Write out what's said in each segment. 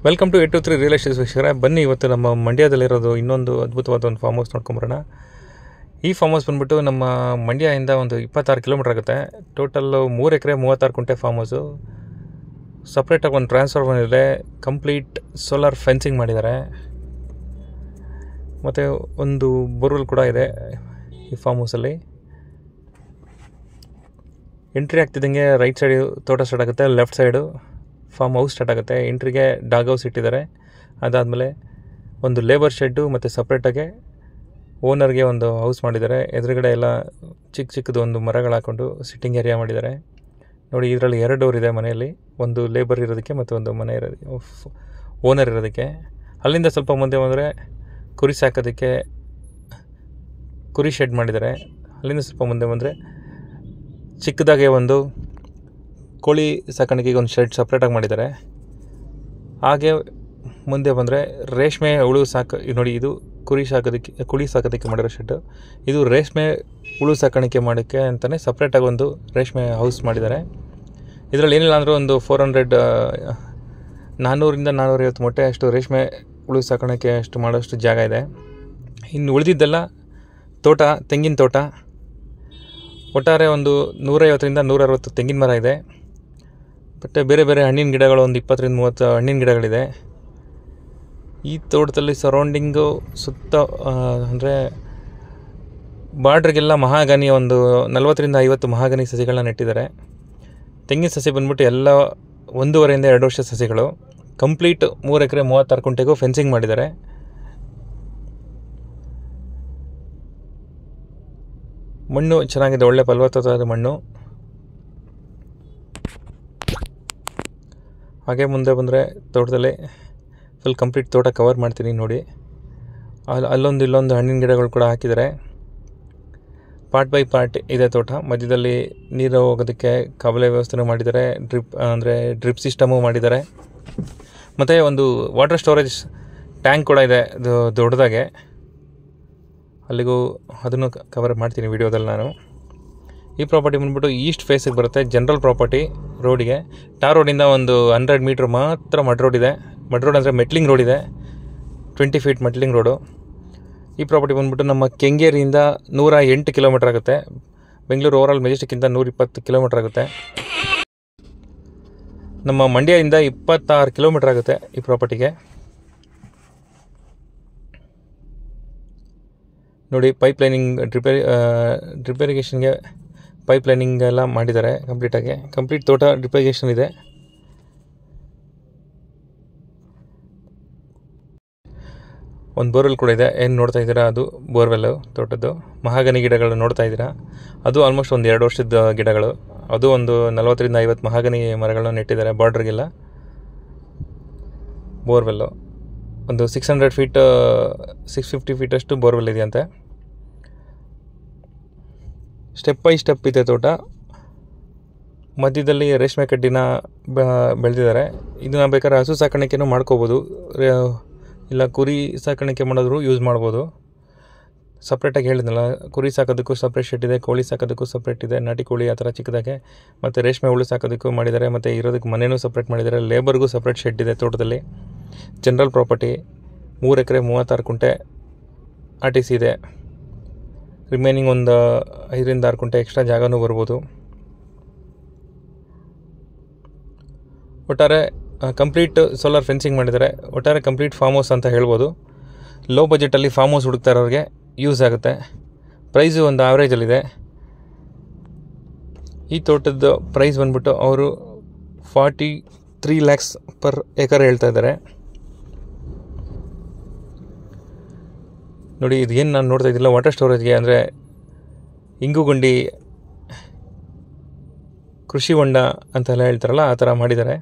Welcome to 823 real estate ವೀಕ್ಷಕರೇ. ಬನ್ನಿ ಇವತ್ತು ನಮ್ಮ ಮಂಡ್ಯದಲ್ಲಿರೋದು ಇನ್ನೊಂದು ಅದ್ಭುತವಾದ ಒಂದು ಫಾರ್ಮ್ ಹೌಸ್ ನೋಡ್ಕೊಂಬರೋಣ. ಈ ಫಾರ್ಮ್ ಹೌಸ್ ಬಂದುಬಿಟ್ಟು ನಮ್ಮ ಮಂಡ್ಯದಿಂದ ಒಂದು 26 ಕಿಲೋಮೀಟ್ರ್ ಆಗುತ್ತೆ. ಟೋಟಲ್ಲು 3 ಎಕರೆ 36 ಕುಂಟೆ ಫಾರ್ಮ್ ಹೌಸು. ಸಪ್ರೇಟಾಗಿ ಒಂದು ಟ್ರಾನ್ಸ್ಫಾರ್ಮರ್ ಇದೆ, ಕಂಪ್ಲೀಟ್ ಸೋಲಾರ್ ಫೆನ್ಸಿಂಗ್ ಮಾಡಿದ್ದಾರೆ, ಮತ್ತು ಒಂದು ಬೋರ್ವೆಲ್ ಕೂಡ ಇದೆ ಈ ಫಾರ್ಮ್ ಹೌಸಲ್ಲಿ. ಎಂಟ್ರಿ ಆಗ್ತಿದ್ದಂಗೆ ರೈಟ್ ಸೈಡ್ ತೋಟ ಸ್ಟಾರ್ಟ್ ಆಗುತ್ತೆ, left side farm house start ಆಗುತ್ತೆ. ಎಂಟ್ರಿಗೆ ಡಾಗ್ ಹೌಸ್ ಇಟ್ಟಿದ್ದಾರೆ. ಅದಾದಮೇಲೆ ಒಂದು ಲೇಬರ್ ಶೆಡ್ಡು ಮತ್ತು ಸಪ್ರೇಟಾಗೆ ಓನರ್ಗೆ ಒಂದು ಹೌಸ್ ಮಾಡಿದ್ದಾರೆ. ಎದುರುಗಡೆ ಎಲ್ಲ ಚಿಕ್ಕ ಚಿಕ್ಕದು ಒಂದು ಮರಗಳು ಹಾಕ್ಕೊಂಡು ಸಿಟ್ಟಿಂಗ್ ಏರಿಯಾ ಮಾಡಿದ್ದಾರೆ. ನೋಡಿ, ಇದರಲ್ಲಿ 2 ಡೋರ್ ಇದೆ ಮನೆಯಲ್ಲಿ, ಒಂದು ಲೇಬರ್ ಇರೋದಕ್ಕೆ ಮತ್ತು ಒಂದು ಮನೆ ಇರೋದಕ್ಕೆ, ಓನರ್ ಇರೋದಕ್ಕೆ. ಅಲ್ಲಿಂದ ಸ್ವಲ್ಪ ಮುಂದೆ ಬಂದರೆ ಕುರಿ ಸಾಕೋದಕ್ಕೆ ಕುರಿ ಶೆಡ್ ಮಾಡಿದ್ದಾರೆ. ಅಲ್ಲಿಂದ ಸ್ವಲ್ಪ ಮುಂದೆ ಬಂದರೆ ಚಿಕ್ಕದಾಗೆ ಒಂದು ಕೋಳಿ ಸಾಕಾಣಿಕೆಗೆ ಒಂದು ಶೆಡ್ ಸಪ್ರೇಟಾಗಿ ಮಾಡಿದ್ದಾರೆ. ಹಾಗೆ ಮುಂದೆ ಬಂದರೆ ರೇಷ್ಮೆ ಹುಳು ನೋಡಿ, ಇದು ಕುರಿ ಸಾಕೋದಕ್ಕೆ ಮಾಡಿರೋ ಶೆಡ್ಡು. ಇದು ರೇಷ್ಮೆ ಹುಳು ಸಾಕಾಣಿಕೆ ಮಾಡೋಕ್ಕೆ ಅಂತಲೇ ಸಪ್ರೇಟಾಗಿ ಒಂದು ರೇಷ್ಮೆ ಹೌಸ್ ಮಾಡಿದ್ದಾರೆ. ಇದರಲ್ಲಿ ಏನಿಲ್ಲ ಅಂದರೂ ಒಂದು 400ರಿಂದ 450 ಮೊಟ್ಟೆ ಅಷ್ಟು ರೇಷ್ಮೆ ಹುಳು ಸಾಕಾಣಿಕೆ ಅಷ್ಟು ಮಾಡೋಷ್ಟು ಜಾಗ ಇದೆ. ಇನ್ನು ಉಳಿದಿದ್ದೆಲ್ಲ ತೋಟ, ತೆಂಗಿನ ತೋಟ. ಒಟ್ಟಾರೆ ಒಂದು 150ರಿಂದ 160 ತೆಂಗಿನ ಮರ ಇದೆ. ಮತ್ತು ಬೇರೆ ಬೇರೆ ಹಣ್ಣಿನ ಗಿಡಗಳು ಒಂದು 20ರಿಂದ 30 ಹಣ್ಣಿನ ಗಿಡಗಳಿದೆ. ಈ ತೋಟದಲ್ಲಿ ಸರೌಂಡಿಂಗು ಸುತ್ತ ಅಂದರೆ ಬಾರ್ಡ್ರಿಗೆಲ್ಲ ಮಹಾಗನಿ ಒಂದು 40ರಿಂದ 50 ಮಹಾಗನಿ ಸಸಿಗಳನ್ನ ನೆಟ್ಟಿದ್ದಾರೆ. ತೆಂಗಿನ ಸಸಿ ಬಂದ್ಬಿಟ್ಟು ಎಲ್ಲ 1.5ರಿಂದ 2 ವರ್ಷ ಸಸಿಗಳು. ಕಂಪ್ಲೀಟ್ 3 ಎಕರೆ 36 ಕುಂಟೆಗೂ ಫೆನ್ಸಿಂಗ್ ಮಾಡಿದ್ದಾರೆ. ಮಣ್ಣು ಚೆನ್ನಾಗಿದೆ, ಒಳ್ಳೆ ಫಲವತ್ತಾದ ಮಣ್ಣು. ಹಾಗೆ ಮುಂದೆ ಬಂದರೆ ತೋಟದಲ್ಲಿ ಫುಲ್ ಕಂಪ್ಲೀಟ್ ತೋಟ ಕವರ್ ಮಾಡ್ತೀನಿ ನೋಡಿ. ಅಲ್ಲೊಂದು ಇಲ್ಲೊಂದು ಹಣ್ಣಿನ ಗಿಡಗಳು ಕೂಡ ಹಾಕಿದ್ದಾರೆ. ಪಾರ್ಟ್ ಬೈ ಪಾರ್ಟ್ ಇದೆ ತೋಟ. ಮಧ್ಯದಲ್ಲಿ ನೀರು ಹೋಗೋದಕ್ಕೆ ಕವಲೆ ವ್ಯವಸ್ಥೆನೂ ಮಾಡಿದ್ದಾರೆ, ಡ್ರಿಪ್ ಸಿಸ್ಟಮು ಮಾಡಿದ್ದಾರೆ. ಮತ್ತು ಒಂದು ವಾಟರ್ ಸ್ಟೋರೇಜ್ ಟ್ಯಾಂಕ್ ಕೂಡ ಇದೆ ದೊಡ್ಡದಾಗೆ. ಅಲ್ಲಿಗೂ ಅದನ್ನು ಕವರ್ ಮಾಡ್ತೀನಿ ವಿಡಿಯೋದಲ್ಲಿ ನಾನು. ಈ ಪ್ರಾಪರ್ಟಿ ಬಂದ್ಬಿಟ್ಟು ಈಸ್ಟ್ ಫೇಸಿಗೆ ಬರುತ್ತೆ, ಜನರಲ್ ಪ್ರಾಪರ್ಟಿ ರೋಡಿಗೆ. ಟಾರ್ ರೋಡಿಂದ ಒಂದು 100 ಮೀಟ್ರ್ ಮಾತ್ರ ಮಡ್ ರೋಡ್ ಇದೆ. ಮಡ್ ರೋಡ್ ಅಂದರೆ ಮೆಟ್ಲಿಂಗ್ ರೋಡ್ ಇದೆ, 20 ಫೀಟ್ ಮೆಟ್ಲಿಂಗ್ ರೋಡು. ಈ ಪ್ರಾಪರ್ಟಿ ಬಂದ್ಬಿಟ್ಟು ನಮ್ಮ ಕೆಂಗೇರಿಯಿಂದ 108 ಕಿಲೋಮೀಟ್ರ್ ಆಗುತ್ತೆ. ಬೆಂಗಳೂರು ಓವರಾಲ್ ಮೆಜೆಸ್ಟಿಕ್ಕಿಂತ 120 ಕಿಲೋಮೀಟ್ರ್ ಆಗುತ್ತೆ. ನಮ್ಮ ಮಂಡ್ಯದಿಂದ 26 ಕಿಲೋಮೀಟ್ರ್ ಆಗುತ್ತೆ ಈ ಪ್ರಾಪರ್ಟಿಗೆ. ನೋಡಿ, ಪೈಪ್ ಲೈನಿಂಗ್ ಡ್ರಿಪ್ ಇರಿಗೇಷನ್ಗೆ ಪೈಪ್ ಲೈನಿಂಗ್ ಎಲ್ಲ ಮಾಡಿದ್ದಾರೆ ಕಂಪ್ಲೀಟಾಗಿ. ಕಂಪ್ಲೀಟ್ ತೋಟ ಡ್ರಿಪ್ ಇರಿಗೇಷನ್ ಇದೆ. ಒಂದು ಬೋರ್ವೆಲ್ ಕೂಡ ಇದೆ. ಏನು ನೋಡ್ತಾ ಇದ್ದೀರಾ, ಅದು ಬೋರ್ವೆಲ್ಲು ತೋಟದ್ದು. ಮಹಾಗನಿ ಗಿಡಗಳು ನೋಡ್ತಾ ಇದ್ದೀರಾ, ಅದು ಆಲ್ಮೋಸ್ಟ್ ಒಂದು 2 ವರ್ಷದ ಗಿಡಗಳು. ಅದು ಒಂದು 40ರಿಂದ 50 ಮಹಾಗನಿ ಮರಗಳನ್ನ ನೆಟ್ಟಿದ್ದಾರೆ ಬಾರ್ಡ್ರಿಗೆಲ್ಲ. ಬೋರ್ವೆಲ್ಲು ಒಂದು 600 ಫೀಟ್ 650 ಫೀಟಷ್ಟು ಬೋರ್ವೆಲ್ ಇದೆಯಂತೆ. ಸ್ಟೆಪ್ ಬೈ ಸ್ಟೆಪ್ ಇದೆ ತೋಟ. ಮಧ್ಯದಲ್ಲಿ ರೇಷ್ಮೆ ಕಡ್ಡಿನ ಬೆಳೆದಿದ್ದಾರೆ. ಇದನ್ನ ಬೇಕಾದ್ರೆ ಹಸು ಸಾಕಾಣಿಕೆನೂ ಮಾಡ್ಕೋಬೋದು, ಇಲ್ಲ ಕುರಿ ಸಾಕಾಣಿಕೆ ಮಾಡೋದ್ರು ಯೂಸ್ ಮಾಡ್ಬೋದು. ಸಪ್ರೇಟಾಗಿ ಹೇಳಿದ್ನಲ್ಲ, ಕುರಿ ಸಾಕೋದಕ್ಕೂ ಸಪ್ರೇಟ್ ಶೆಡ್ ಇದೆ, ಕೋಳಿ ಸಾಕೋದಕ್ಕೂ ಸಪ್ರೇಟ್ ಇದೆ, ನಾಟಿ ಕೋಳಿ ಆ ಥರ ಚಿಕ್ಕದಾಗೆ. ಮತ್ತು ರೇಷ್ಮೆ ಹುಳು ಸಾಕೋದಕ್ಕೂ ಮಾಡಿದ್ದಾರೆ, ಮತ್ತು ಇರೋದಕ್ಕೆ ಮನೆಯೂ ಸಪ್ರೇಟ್ ಮಾಡಿದ್ದಾರೆ. ಲೇಬರ್ಗೂ ಸಪ್ರೇಟ್ ಶೆಡ್ ಇದೆ ತೋಟದಲ್ಲಿ. ಜನರಲ್ ಪ್ರಾಪರ್ಟಿ 3 ಎಕರೆ 36 ಕುಂಟೆ RTC ಇದೆ. ರಿಮೈನಿಂಗ್ ಒಂದು 5ರಿಂದ 6 ಕುಂಟೆ ಎಕ್ಸ್ಟ್ರಾ ಜಾಗನೂ ಬರ್ಬೋದು. ಒಟ್ಟಾರೆ ಕಂಪ್ಲೀಟ್ ಸೋಲಾರ್ ಫೆನ್ಸಿಂಗ್ ಮಾಡಿದ್ದಾರೆ. ಒಟ್ಟಾರೆ ಕಂಪ್ಲೀಟ್ ಫಾರ್ಮ್ ಹೌಸ್ ಅಂತ ಹೇಳ್ಬೋದು. ಲೋ ಬಜೆಟಲ್ಲಿ ಫಾರ್ಮ್ ಹೌಸ್ ಹುಡುಕ್ತಾ ಇರೋರಿಗೆ ಯೂಸ್ ಆಗುತ್ತೆ. ಪ್ರೈಸು ಒಂದು ಆವ್ರೇಜಲ್ಲಿದೆ. ಈ ತೋಟದ ಪ್ರೈಸ್ ಬಂದ್ಬಿಟ್ಟು ಅವರು 43 ಲ್ಯಾಕ್ಸ್ ಪರ್ ಏಕರ್ ಹೇಳ್ತಾ ಇದ್ದಾರೆ. ನೋಡಿ, ಇದು ಏನು ನಾನು ನೋಡ್ತಾ ಇದ್ದಿಲ್ಲ, ವಾಟರ್ ಸ್ಟೋರೇಜ್ಗೆ ಅಂದರೆ ಇಂಗುಗುಂಡಿ, ಕೃಷಿ ಹೊಂಡ ಅಂತೆಲ್ಲ ಹೇಳ್ತಾರಲ್ಲ, ಆ ಥರ ಮಾಡಿದ್ದಾರೆ.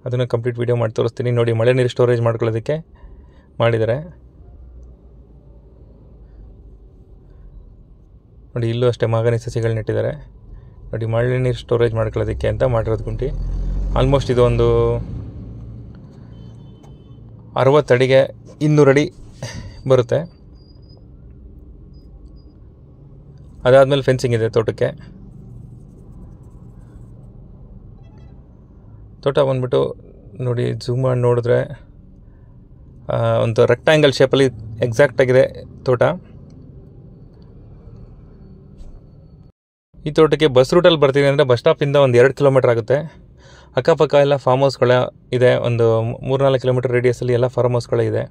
ಅದನ್ನು ಕಂಪ್ಲೀಟ್ ವೀಡಿಯೋ ಮಾಡಿ ತೋರಿಸ್ತೀನಿ ನೋಡಿ. ಮಳೆ ನೀರು ಸ್ಟೋರೇಜ್ ಮಾಡ್ಕೊಳ್ಳೋದಕ್ಕೆ ಮಾಡಿದ್ದಾರೆ ನೋಡಿ. ಇಲ್ಲೂ ಅಷ್ಟೇ ಮಹಾಗನಿ ಸಸಿಗಳು ನೆಟ್ಟಿದ್ದಾರೆ ನೋಡಿ. ಮಳೆ ನೀರು ಸ್ಟೋರೇಜ್ ಮಾಡ್ಕೊಳ್ಳೋದಕ್ಕೆ ಅಂತ ಮಾಡಿರೋದು ಗುಂಡಿ. ಆಲ್ಮೋಸ್ಟ್ ಇದು ಒಂದು 60 ಅಡಿಗೆ 200 ಅಡಿ ಬರುತ್ತೆ. ಅದಾದಮೇಲೆ ಫೆನ್ಸಿಂಗ್ ಇದೆ ತೋಟಕ್ಕೆ. ತೋಟ ಬಂದ್ಬಿಟ್ಟು ನೋಡಿ, ಝೂಮ್ ಮಾಡಿ ನೋಡಿದ್ರೆ ಒಂದು ರೆಕ್ಟ್ಯಾಂಗಲ್ ಶೇಪಲ್ಲಿ ಎಕ್ಸಾಕ್ಟಾಗಿದೆ ತೋಟ. ಈ ತೋಟಕ್ಕೆ ಬಸ್ ರೂಟಲ್ಲಿ ಬರ್ತೀವಿ ಅಂದರೆ ಬಸ್ ಸ್ಟಾಪಿಂದ ಒಂದು 2 ಕಿಲೋಮೀಟ್ರ್ ಆಗುತ್ತೆ. ಅಕ್ಕಪಕ್ಕ ಎಲ್ಲ ಫಾರ್ಮ್ ಹೌಸ್ಗಳ ಇದೆ. ಒಂದು 3-4 ಕಿಲೋಮೀಟರ್ ರೇಡಿಯಸಲ್ಲಿ ಎಲ್ಲ ಫಾರ್ಮ್ ಹೌಸ್ಗಳೇ ಇದೆ.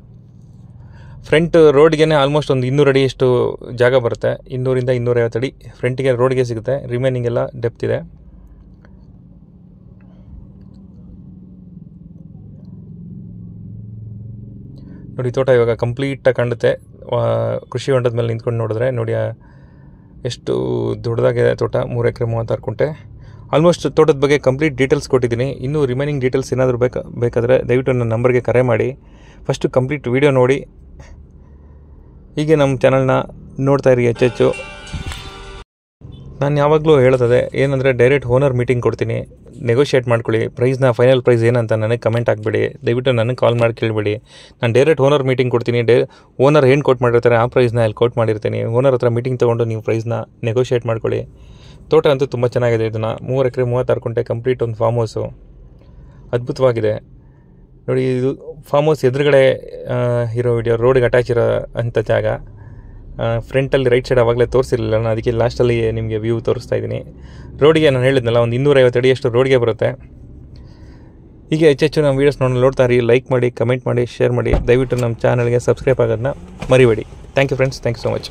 ಫ್ರಂಟ್ ರೋಡ್ಗೆ ಆಲ್ಮೋಸ್ಟ್ ಒಂದು 200 ಅಡಿಯಷ್ಟು ಜಾಗ ಬರುತ್ತೆ. 200 ಇಂದ 250 ಅಡಿ ಫ್ರಂಟಿಗೆ ರೋಡ್ಗೆ ಸಿಗುತ್ತೆ. ರಿಮೈನಿಂಗ್ ಎಲ್ಲ ಡೆಪ್ತ್ ಇದೆ. ನೋಡಿ ತೋಟ ಇವಾಗ ಕಂಪ್ಲೀಟಾಗಿ ಕಾಣುತ್ತೆ. ಕೃಷಿ ಹೊಂಡದ ಮೇಲೆ ನಿಂತ್ಕೊಂಡು ನೋಡಿದ್ರೆ ನೋಡಿ ಎಷ್ಟು ದೊಡ್ಡದಾಗಿದೆ ತೋಟ. 3 ಎಕರೆ 36 ಕುಂಟೆ. ಆಲ್ಮೋಸ್ಟ್ ತೋಟದ ಬಗ್ಗೆ ಕಂಪ್ಲೀಟ್ ಡೀಟೇಲ್ಸ್ ಕೊಟ್ಟಿದ್ದೀನಿ. ಇನ್ನೂ ರಿಮೈನಿಂಗ್ ಡೀಟೇಲ್ಸ್ ಏನಾದರೂ ಬೇಕಾದರೆ ದಯವಿಟ್ಟು ನನ್ನ ನಂಬರ್ಗೆ ಕರೆ ಮಾಡಿ. ಫಸ್ಟು ಕಂಪ್ಲೀಟ್ ವಿಡಿಯೋ ನೋಡಿ. ಹೀಗೆ ನಮ್ಮ ಚಾನಲ್ನ ನೋಡ್ತಾ ಇರಿ ಹೆಚ್ಚೆಚ್ಚು. ನಾನು ಯಾವಾಗಲೂ ಹೇಳೋದೇ ಏನಂದರೆ ಡೈರೆಕ್ಟ್ ಓನರ್ ಮೀಟಿಂಗ್ ಕೊಡ್ತೀನಿ. ನೆಗೋಷಿಯೇಟ್ ಮಾಡ್ಕೊಳ್ಳಿ. ಪ್ರೈಸ್ನ ಫೈನಲ್ ಪ್ರೈಸ್ ಏನಂತ ನನಗೆ ಕಮೆಂಟ್ ಹಾಕ್ಬೇಡಿ. ದಯವಿಟ್ಟು ನನಗೆ ಕಾಲ್ ಮಾಡಿ ಕೇಳಬೇಡಿ. ನಾನು ಡೈರೆಕ್ಟ್ ಓನರ್ ಮೀಟಿಂಗ್ ಕೊಡ್ತೀನಿ. ಓನರ್ ಏನು ಕೋಟ್ ಮಾಡಿರ್ತಾರೆ ಆ ಪ್ರೈಸ್ನ ಅಲ್ಲಿ ಕೋಟ್ ಮಾಡಿರ್ತೀನಿ. ಓನರ್ ಹತ್ರ ಮೀಟಿಂಗ್ ತೊಗೊಂಡು ನೀವು ಪ್ರೈಸ್ನ ನೆಗೋಷಿಯೇಟ್ ಮಾಡ್ಕೊಳ್ಳಿ. ತೋಟ ಅಂತೂ ತುಂಬ ಚೆನ್ನಾಗಿದೆ. ಇದನ್ನು 3 ಎಕರೆ 36 ಕುಂಟೆ ಕಂಪ್ಲೀಟ್ ಒಂದು ಫಾರ್ಮ್ ಹೌಸು. ಅದ್ಭುತವಾಗಿದೆ ನೋಡಿ. ಇದು ಫಾರ್ಮ್ ಹೌಸ್ ಎದುರುಗಡೆ ಇರೋ ವಿಡಿಯೋ ರೋಡಿಗೆ ಅಟ್ಯಾಚ್ ಇರೋ ಅಂಥ ಜಾಗ. ಫ್ರಂಟಲ್ಲಿ ರೈಟ್ ಸೈಡ್ ಆವಾಗಲೇ ತೋರಿಸಿರಲಿಲ್ಲ ನಾನು, ಅದಕ್ಕೆ ಲಾಸ್ಟಲ್ಲಿ ನಿಮಗೆ ವ್ಯೂ ತೋರಿಸ್ತಾ ಇದ್ದೀನಿ. ರೋಡಿಗೆ ನಾನು ಹೇಳಿದ್ನಲ್ಲ ಒಂದು 250 ಅಡಿಯಷ್ಟು ರೋಡ್ಗೆ ಬರುತ್ತೆ. ಹೀಗೆ ಹೆಚ್ಚೆಚ್ಚು ನಮ್ಮ ವೀಡಿಯೋಸ್ ನೋಡ್ತಾ ಇರಿ. ಲೈಕ್ ಮಾಡಿ, ಕಮೆಂಟ್ ಮಾಡಿ, ಶೇರ್ ಮಾಡಿ. ದಯವಿಟ್ಟು ನಮ್ಮ ಚಾನಲ್ಗೆ ಸಬ್ಸ್ಕ್ರೈಬ್ ಆಗೋದನ್ನ ಮರಿಬೇಡಿ. Thank you friends. Thank you so much.